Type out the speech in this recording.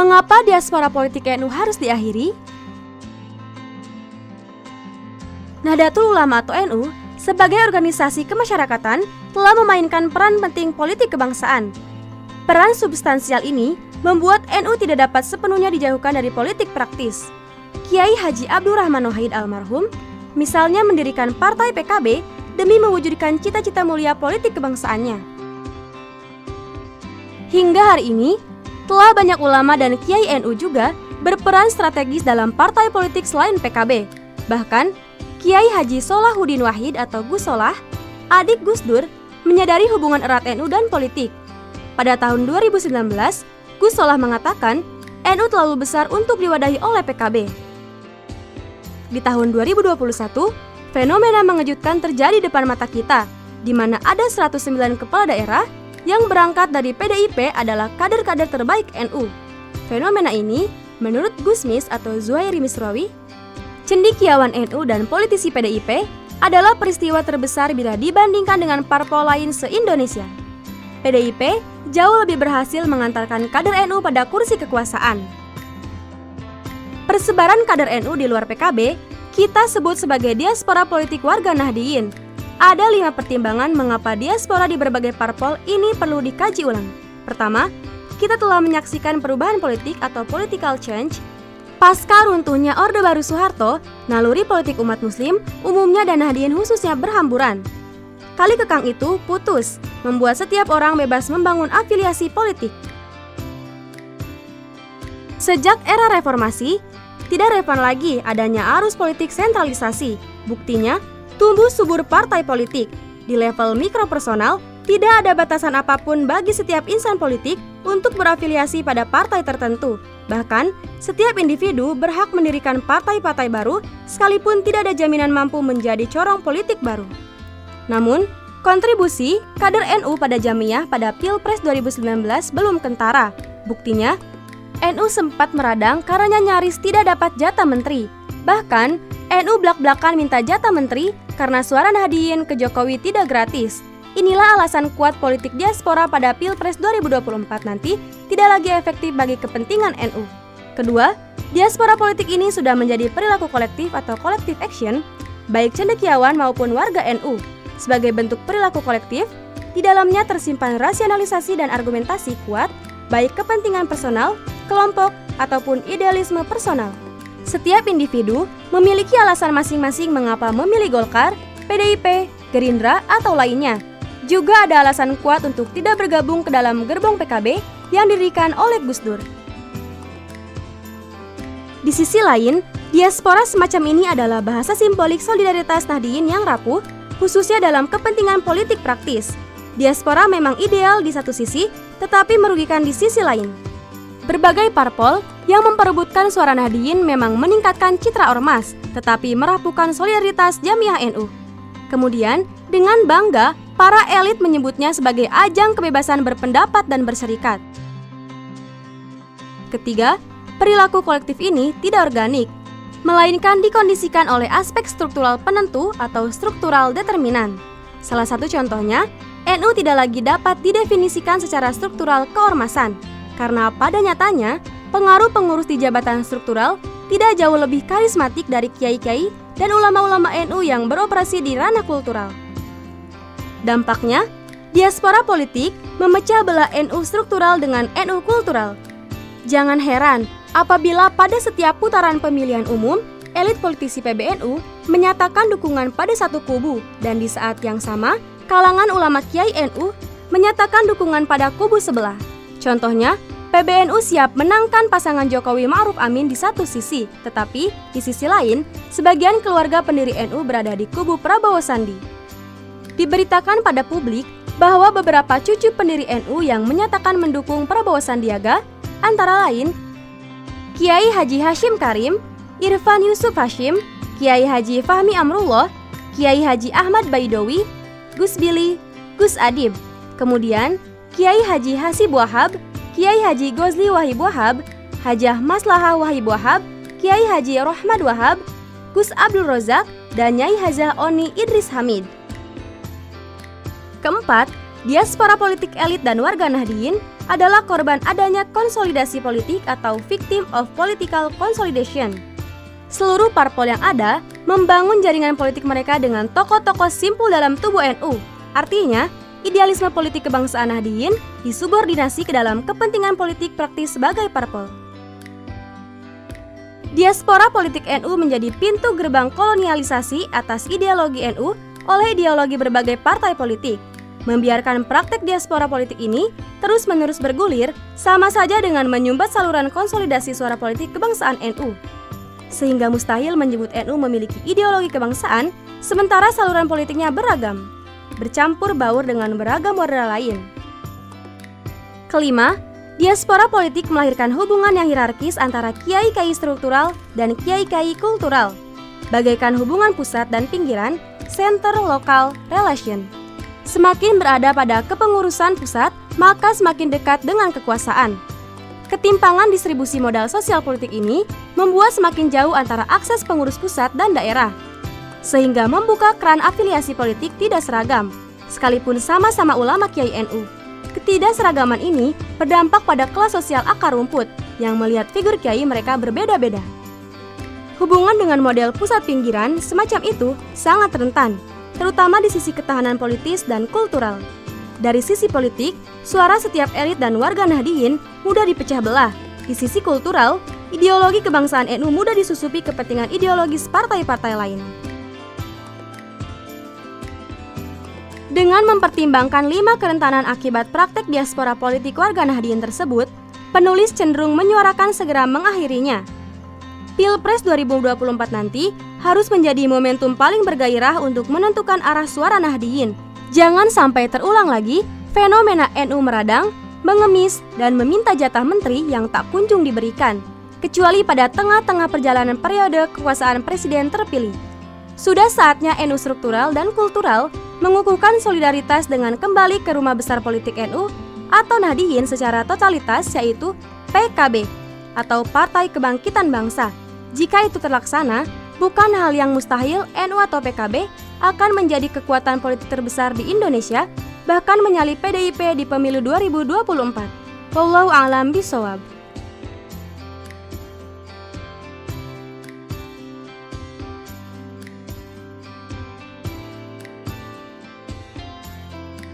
Mengapa diaspora politik NU harus diakhiri? Nahdlatul Ulama atau NU sebagai organisasi kemasyarakatan telah memainkan peran penting politik kebangsaan. Peran substansial ini membuat NU tidak dapat sepenuhnya dijauhkan dari politik praktis. Kiai Haji Abdurrahman Wahid almarhum misalnya mendirikan Partai PKB demi mewujudkan cita-cita mulia politik kebangsaannya. Hingga hari ini, telah banyak ulama dan kiai NU juga berperan strategis dalam partai politik selain PKB. Bahkan, Kiai Haji Solahuddin Wahid atau Gus Solah, adik Gus Dur, menyadari hubungan erat NU dan politik. Pada tahun 2019, Gus Solah mengatakan NU terlalu besar untuk diwadahi oleh PKB. Di tahun 2021, fenomena mengejutkan terjadi di depan mata kita, di mana ada 109 kepala daerah yang berangkat dari PDIP adalah kader-kader terbaik NU. Fenomena ini, menurut Gusmis atau Zuhairi Misrawi, cendekiawan NU dan politisi PDIP adalah peristiwa terbesar bila dibandingkan dengan parpol lain se-Indonesia. PDIP jauh lebih berhasil mengantarkan kader NU pada kursi kekuasaan. Persebaran kader NU di luar PKB kita sebut sebagai diaspora politik warga Nahdliyin. Ada 5 pertimbangan mengapa diaspora di berbagai parpol ini perlu dikaji ulang. Pertama, kita telah menyaksikan perubahan politik atau political change. Pasca runtuhnya Orde Baru Soeharto, naluri politik umat muslim, umumnya dan Nahdliyin khususnya berhamburan. Kali kekang itu putus, membuat setiap orang bebas membangun afiliasi politik. Sejak era reformasi, tidak relevan lagi adanya arus politik sentralisasi. Buktinya, tumbuh subur partai politik. Di level mikropersonal, tidak ada batasan apapun bagi setiap insan politik untuk berafiliasi pada partai tertentu. Bahkan, setiap individu berhak mendirikan partai-partai baru sekalipun tidak ada jaminan mampu menjadi corong politik baru. Namun, kontribusi kader NU pada Jamiyah pada Pilpres 2019 belum kentara. Buktinya, NU sempat meradang karena nyaris tidak dapat jatah menteri. Bahkan, NU blak-blakan minta jatah menteri karena suara Nahdliyin ke Jokowi tidak gratis. Inilah alasan kuat politik diaspora pada Pilpres 2024 nanti tidak lagi efektif bagi kepentingan NU. Kedua, diaspora politik ini sudah menjadi perilaku kolektif atau collective action, baik cendekiawan maupun warga NU. Sebagai bentuk perilaku kolektif, di dalamnya tersimpan rasionalisasi dan argumentasi kuat, baik kepentingan personal, kelompok, ataupun idealisme personal. Setiap individu memiliki alasan masing-masing mengapa memilih Golkar, PDIP, Gerindra, atau lainnya. Juga ada alasan kuat untuk tidak bergabung ke dalam gerbong PKB yang didirikan oleh Gus Dur. Di sisi lain, diaspora semacam ini adalah bahasa simbolik solidaritas Nahdliyin yang rapuh, khususnya dalam kepentingan politik praktis. Diaspora memang ideal di satu sisi, tetapi merugikan di sisi lain. Berbagai parpol yang memperebutkan suara Nahdliyin memang meningkatkan citra ormas, tetapi merapuhkan solidaritas Jamiyah NU. Kemudian, dengan bangga, para elit menyebutnya sebagai ajang kebebasan berpendapat dan berserikat. Ketiga, perilaku kolektif ini tidak organik, melainkan dikondisikan oleh aspek struktural penentu atau struktural determinan. Salah satu contohnya, NU tidak lagi dapat didefinisikan secara struktural keormasan, karena pada nyatanya, pengaruh pengurus di jabatan struktural tidak jauh lebih karismatik dari kiai-kiai dan ulama-ulama NU yang beroperasi di ranah kultural. Dampaknya, diaspora politik memecah belah NU struktural dengan NU kultural. Jangan heran apabila pada setiap putaran pemilihan umum, elit politisi PBNU menyatakan dukungan pada satu kubu dan di saat yang sama, kalangan ulama kiai NU menyatakan dukungan pada kubu sebelah. Contohnya, PBNU siap menangkan pasangan Jokowi Ma'ruf Amin di satu sisi, tetapi di sisi lain, sebagian keluarga pendiri NU berada di kubu Prabowo Sandi. Diberitakan pada publik bahwa beberapa cucu pendiri NU yang menyatakan mendukung Prabowo Sandiaga, antara lain Kiai Haji Hashim Karim, Irfan Yusuf Hashim, Kiai Haji Fahmi Amrullah, Kiai Haji Ahmad Baidowi, Gus Billy, Gus Adib, kemudian Kiai Haji Hasib Wahab, Kiai Haji Gozli Wahib Wahab, Hajah Maslahah Wahib Wahab, Kiai Haji Rohmad Wahab, Gus Abdul Rozak, dan Nyai Hajah Oni Idris Hamid. Keempat, Diaspora politik elit dan warga Nahdliyin adalah korban adanya konsolidasi politik atau victim of political consolidation. Seluruh parpol yang ada membangun jaringan politik mereka dengan tokoh-tokoh simpul dalam tubuh NU. Artinya, idealisme politik kebangsaan Nahdliyin disubordinasi ke dalam kepentingan politik praktis sebagai parpol. Diaspora politik NU menjadi pintu gerbang kolonialisasi atas ideologi NU oleh ideologi berbagai partai politik. Membiarkan praktek diaspora politik ini terus-menerus bergulir sama saja dengan menyumbat saluran konsolidasi suara politik kebangsaan NU. Sehingga mustahil menyebut NU memiliki ideologi kebangsaan, sementara saluran politiknya beragam, bercampur baur dengan beragam warna lain. Kelima, diaspora politik melahirkan hubungan yang hierarkis antara kiai-kiai struktural dan kiai-kiai kultural, bagaikan hubungan pusat dan pinggiran, center-local relation. Semakin berada pada kepengurusan pusat, maka semakin dekat dengan kekuasaan. Ketimpangan distribusi modal sosial politik ini membuat semakin jauh antara akses pengurus pusat dan daerah, sehingga membuka keran afiliasi politik tidak seragam, sekalipun sama-sama ulama Kiai NU. Ketidakseragaman ini berdampak pada kelas sosial akar rumput yang melihat figur kiai mereka berbeda-beda. Hubungan dengan model pusat pinggiran semacam itu sangat rentan, terutama di sisi ketahanan politis dan kultural. Dari sisi politik, suara setiap elit dan warga Nahdliyin mudah dipecah belah. Di sisi kultural, ideologi kebangsaan NU mudah disusupi kepentingan ideologis partai-partai lain. Dengan mempertimbangkan 5 kerentanan akibat praktek diaspora politik warga Nahdliyin tersebut, penulis cenderung menyuarakan segera mengakhirinya. Pilpres 2024 nanti harus menjadi momentum paling bergairah untuk menentukan arah suara Nahdliyin. Jangan sampai terulang lagi fenomena NU meradang, mengemis, dan meminta jatah menteri yang tak kunjung diberikan, kecuali pada tengah-tengah perjalanan periode kekuasaan presiden terpilih. Sudah saatnya NU struktural dan kultural mengukuhkan solidaritas dengan kembali ke rumah besar politik NU atau Nahdliyin secara totalitas, yaitu PKB atau Partai Kebangkitan Bangsa. Jika itu terlaksana, bukan hal yang mustahil NU atau PKB akan menjadi kekuatan politik terbesar di Indonesia, bahkan menyalip PDIP di pemilu 2024. Wallahu a'lam bishawab.